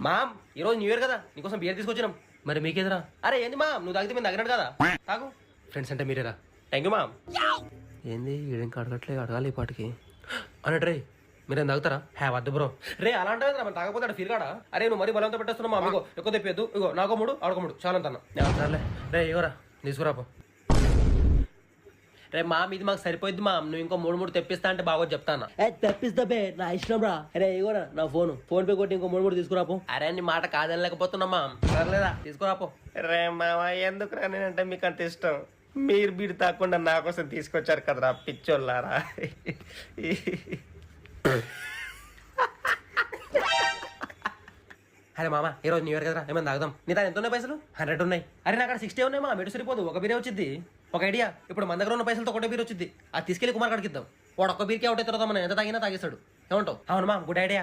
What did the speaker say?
Ma'am ఈరోజు new year కదా నీకోసం బియర్ తీసుకొచ్చినాం. మరి మీకేదరా? అరే ఏంది మామ్, నువ్వు తాగితే మేము తగినట్టు కదా. తాగు. ఫ్రెండ్స్ అంటే మీరేరా. Thank you ma'am. ఏంది ఈడేం అడగట్లే, అడగాలి ఈ పాటికి అన్నట్టు. రే మీరేం తాగుతారా? వద్దు బ్రో. రే అలా అంటే మనం తాగకపోతే ఫీల్ కాడా? అరే నువ్వు మరి బలంతో పెట్టేస్తున్నావు మా మీకు ఎక్కువ తెప్పేద్దు. ఇగో నాకో మూడు ఆడుకో మూడు చాలా అంతన్నా. రే ఇగోరా తీసుకురాపో. రే మామ్ ఇది మాకు సరిపోయింది మామ్, నువ్వు ఇంకో మూడు తెప్పిస్తా అంటే బాగో చెప్తాను. తెప్పిస్తా బే, నా ఇష్టం రా. అరే ఇగోరా నా ఫోన్ పే కొట్టి ఇంకో మూడు తీసుకురాపో. అరే నీ మాట కాదనలేకపోతున్నా మామ్. సర్లేదా తీసుకురాపో. రే మామ ఎందుకు రా నేనంటే మీకు అంత ఇష్టం. మీరు బీడు తాకుండా నా కోసం తీసుకొచ్చారు కదరా పిచ్చోళ్ళారా. అరే మామ ఈరోజు న్యూ ఇయర్ కదరా, ఏమైనా తాగుదాం. నీ దాని ఎంత ఉన్నాయి పైసలు? 100 ఉన్నాయి. అరే నాకు అక్కడ 60 ఉన్నాయి మా, మెడు సరిపోదు. ఒక బీరే వచ్చింది. ఒక ఐడియా, ఇప్పుడు మన దగ్గర ఉన్న పైసలతో ఒకటే బీర్ వచ్చింది. అది తీసుకెళ్లి కుమార్ కాడికి ఇద్దాం. వాడు ఒక్క బీర్కి అవుట్ అవుతారో మనం ఎంత తాగినా తాగేస్తాడు. ఏమంటావు? అవును మా, గుడ్ ఐడియా.